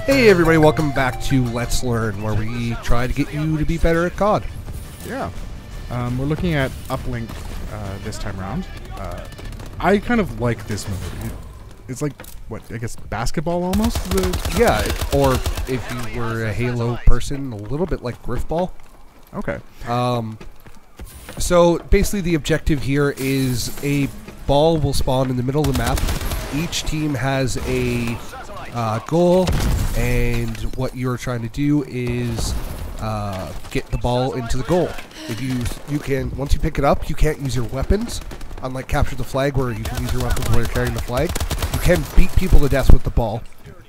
Hey everybody, welcome back to Let's Learn, where we try to get you to be better at COD. Yeah. We're looking at Uplink this time around. I kind of like this mode. It's like, what, I guess basketball almost? Yeah, or if you were a Halo person, a little bit like Griffball. Okay. So basically the objective here is a ball will spawn in the middle of the map. Each team has a goal, and what you're trying to do is get the ball into the goal. If you can, once you pick it up, you can't use your weapons, unlike capture the flag where you can use your weapons while you're carrying the flag. You can beat people to death with the ball,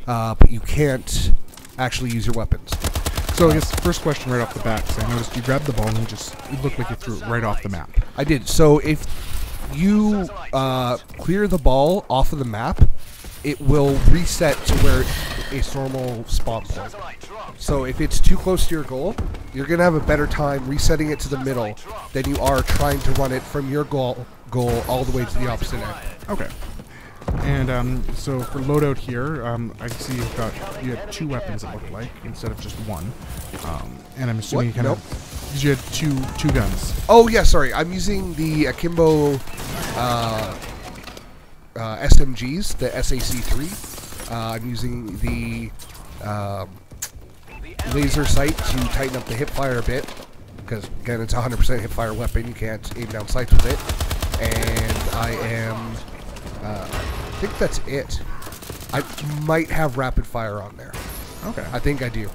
but you can't actually use your weapons. So I guess first question right off the bat, because I noticed you grabbed the ball and it looked like you threw it right off the map. I did. So if you clear the ball off of the map, it will reset to where its normal spawn point. So if it's too close to your goal, you're going to have a better time resetting it to the middle than you are trying to run it from your goal all the way to the opposite end. Okay. And so for loadout here, I can see you had two weapons, it looked like, instead of just one. And I'm assuming you kind of, because you had two guns. Oh yeah, sorry. I'm using the Akimbo SMGs, the SAC-3. I'm using the laser sight to tighten up the hipfire a bit, because again, it's a 100% hipfire weapon. You can't aim down sights with it. And I am, I think that's it. I might have rapid fire on there. Okay. I think I do.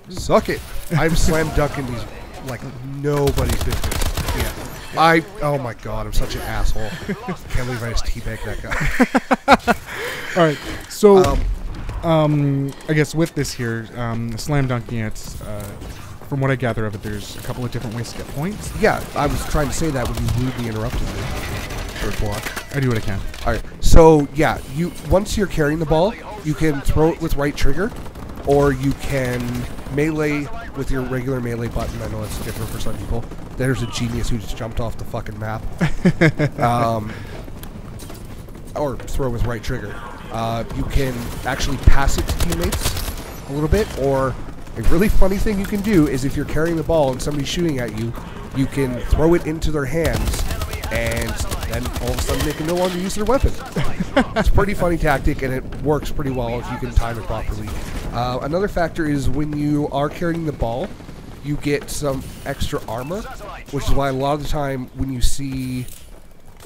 Suck it. I'm slam dunking these like nobody's business. Yeah. Oh my god, I'm such an asshole. Can't believe I just teabagged that guy. Alright, so I guess with this here, slam dunking it, from what I gather of it, there's a couple of different ways to get points. Yeah, I was trying to say that when you rudely interrupted me. First block. I do what I can. Alright, so yeah, once you're carrying the ball, you can throw it with right trigger, or you can melee with your regular melee button. I know it's different for some people. There's a genius who just jumped off the fucking map. Or throw with right trigger. You can actually pass it to teammates a little bit, or a really funny thing you can do is if you're carrying the ball and somebody's shooting at you, you can throw it into their hands, and then all of a sudden they can no longer use their weapon. It's a pretty funny tactic, and it works pretty well if you can time it properly. Another factor is when you are carrying the ball, you get some extra armor, which is why a lot of the time when you see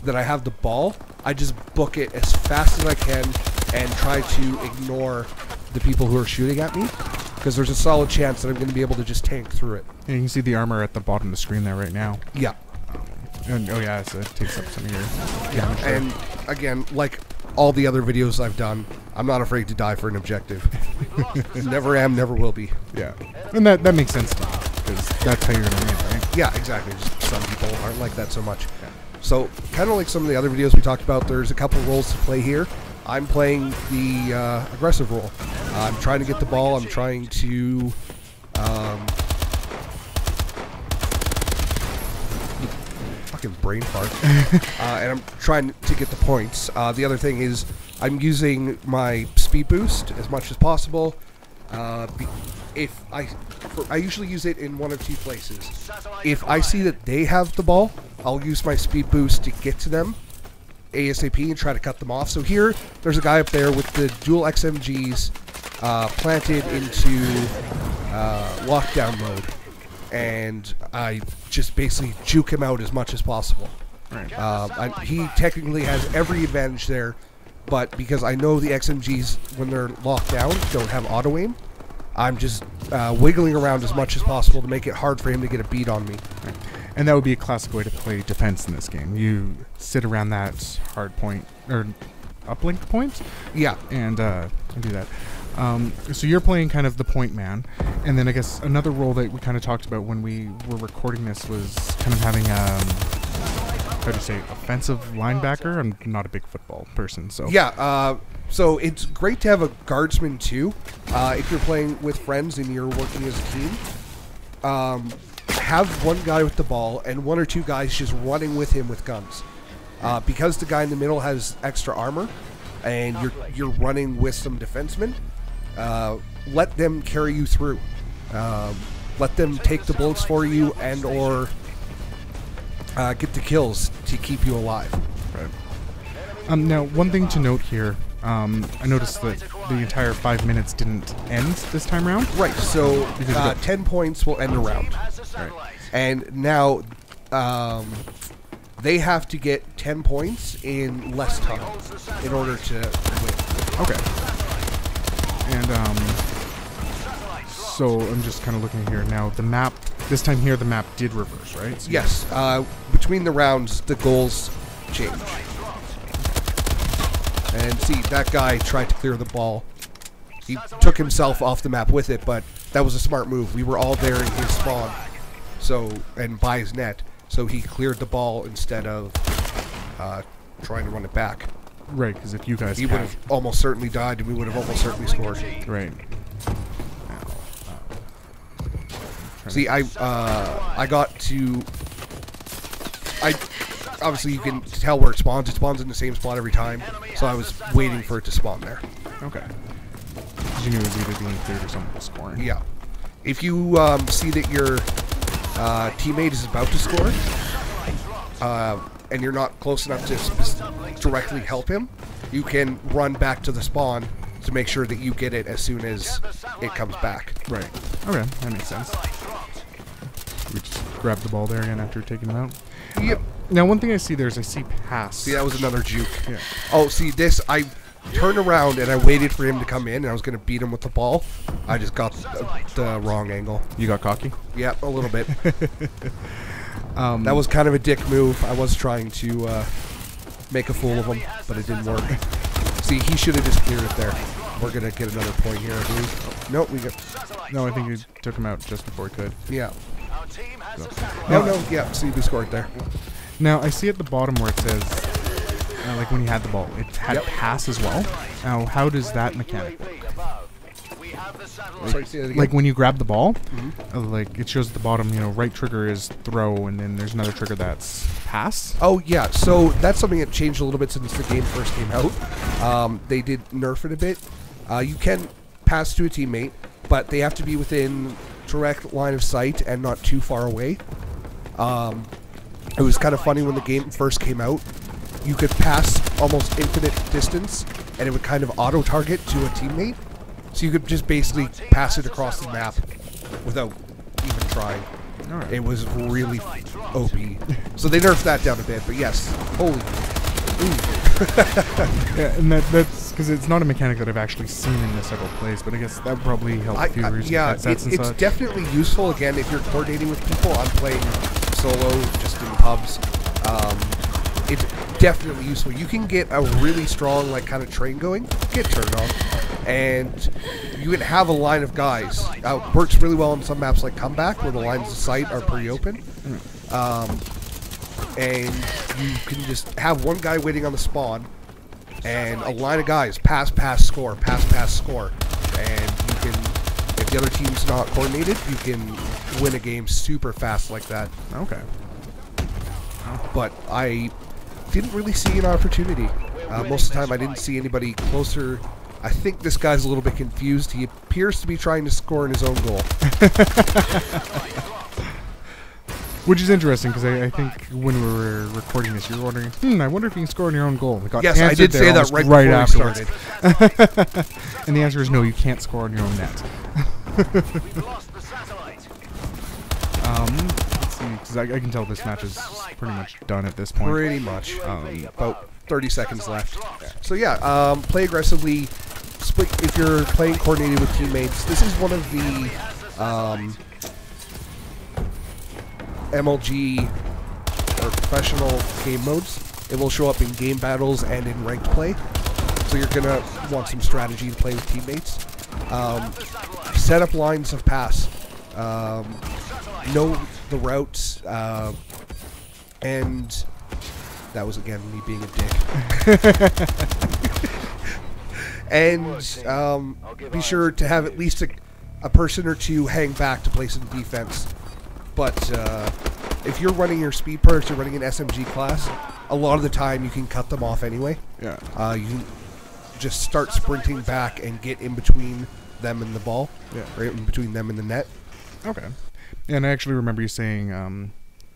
that I have the ball, I just book it as fast as I can and try to ignore the people who are shooting at me, because there's a solid chance that I'm going to be able to just tank through it. And you can see the armor at the bottom of the screen there right now. Yeah. And, oh yeah, so it takes up some of your damage. And again, like all the other videos I've done, I'm not afraid to die for an objective. Never am, never will be. Yeah. And that makes sense to me, because that's how you're going to win, right? Yeah, exactly. Just some people aren't like that so much. Yeah. So, kind of like some of the other videos we talked about, there's a couple roles to play here. I'm playing the aggressive role. I'm trying to get the ball. I'm trying to fucking brain fart. And I'm trying to get the points. The other thing is I'm using my speed boost as much as possible. I usually use it in one of two places. If I see that they have the ball, I'll use my speed boost to get to them ASAP and try to cut them off. So here, there's a guy up there with the dual XMGs planted into lockdown mode, and I just basically juke him out as much as possible. Right. He technically has every advantage there, but because I know the XMGs, when they're locked down, don't have auto-aim, I'm just wiggling around as much as possible to make it hard for him to get a beat on me. Right. And that would be a classic way to play defense in this game. You sit around that hard point, or uplink point? Yeah. And do that. So you're playing kind of the point man. And then I guess another role that we kind of talked about when we were recording this was kind of having, how do you say, offensive linebacker? I'm not a big football person, so... Yeah, so it's great to have a guardsman too. If you're playing with friends and you're working as a team, have one guy with the ball and one or two guys just running with him with guns. Because the guy in the middle has extra armor, and you're running with some defensemen, let them carry you through. Let them take the bullets for you and or get the kills to keep you alive. Right. Now, one thing to note here, I noticed that the entire 5 minutes didn't end this time around. Right, so 10 points will end a round. Right. And now they have to get 10 points in less time in order to win. Okay. And so I'm just kind of looking here now. The map, this time here, the map did reverse, right? So yes. Between the rounds, the goals change. And see, that guy tried to clear the ball. He took himself off the map with it, but that was a smart move. We were all there in his spawn, and by his net, so he cleared the ball instead of trying to run it back. Right, because if you guys he would have almost certainly died, and we would have almost certainly scored. Right. See, I got to. Obviously, you can tell where it spawns. It spawns in the same spot every time, so I was waiting for it to spawn there. Okay. Because you knew it was either being cleared or someone was scoring. Yeah. If you see that your teammate is about to score, and you're not close enough to directly help him, you can run back to the spawn to make sure that you get it as soon as it comes back. Right. Okay, that makes sense. We just grab the ball there again after taking him out. Yep. Now, one thing I see there is I see pass. See, that was another juke. Yeah. Oh, see, this, I turned around and I waited for him to come in, and I was going to beat him with the ball. I just got the wrong angle. You got cocky? Yeah, a little bit. That was kind of a dick move. I was trying to make a fool of him, but it didn't work. See, he should have just cleared it there. We're going to get another point here, I believe. Oh, nope, we got... No, I think you took him out just before he could. Yeah. So. No, yeah, see, we scored there. Now, I see at the bottom where it says, like when you had the ball, it had pass as well. Now, how does that mechanic work? Sorry, say that again? Like when you grab the ball, like it shows at the bottom, right trigger is throw, and then there's another trigger that's pass. Oh, yeah, so that's something that changed a little bit since the game first came out. They did nerf it a bit. You can pass to a teammate, but they have to be within direct line of sight and not too far away. It was kind of funny when the game first came out. You could pass almost infinite distance, and it would kind of auto-target to a teammate. So you could just basically pass it across the map without even trying. Right. It was really OP. So they nerfed that down a bit, but yes. Holy. Yeah, and that's because it's not a mechanic that I've actually seen in this several plays, but I guess that would probably help viewers. Yeah, it's such. Definitely useful, again, if you're coordinating with people. I'm playing solo, just in pubs. It's definitely useful. You can get a really strong, kind of train going, get turned on, and you can have a line of guys. Works really well on some maps like Comeback, where the lines of sight are pretty open. And you can just have one guy waiting on the spawn, and a line of guys pass, score, pass, score. And you can, if the other team's not coordinated, you can win a game super fast like that. Okay. But I didn't really see an opportunity. Most of the time I didn't see anybody closer. I think this guy's a little bit confused. He appears to be trying to score in his own goal. Which is interesting, because I think when we were recording this, you were wondering, I wonder if you can score in your own goal. Yes, I did say that right before we started. And the answer is no, you can't score on your own net. Let's see, because I can tell this match is pretty much done at this point. Pretty much. About 30 seconds left. So yeah, play aggressively. Split if you're playing coordinated with teammates. This is one of the MLG or professional game modes. It will show up in game battles and in ranked play. So you're gonna want some strategy to play with teammates. Set up lines of pass. Know the routes. And that was again me being a dick. And be sure to have at least a person or two hang back to play some defense. But if you're running your speed perks, you're running an SMG class, a lot of the time you can cut them off anyway. Yeah. just start sprinting back and get in between them and the ball. Yeah. Right in between them and the net. Okay. And I actually remember you saying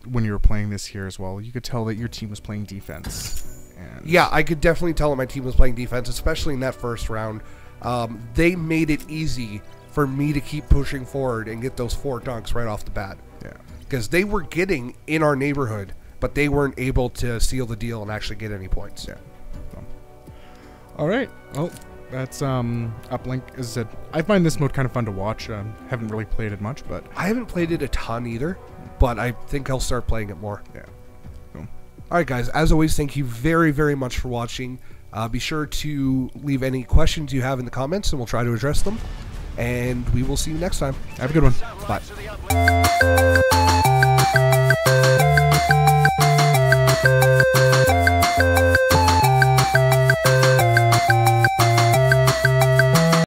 when you were playing this here as well, you could tell that your team was playing defense. And Yeah, I could definitely tell that my team was playing defense, especially in that first round. They made it easy for me to keep pushing forward and get those 4 dunks right off the bat. Yeah. Because they were getting in our neighborhood, but they weren't able to seal the deal and actually get any points. Yeah. So. All right. Well, that's Uplink. As I said, I find this mode kind of fun to watch. Haven't really played it much, but I haven't played it a ton either, but I think I'll start playing it more. yeah. So. All right, guys. As always, thank you very, very much for watching. Be sure to leave any questions you have in the comments, and we'll try to address them. And we will see you next time. Have a good one. Bye.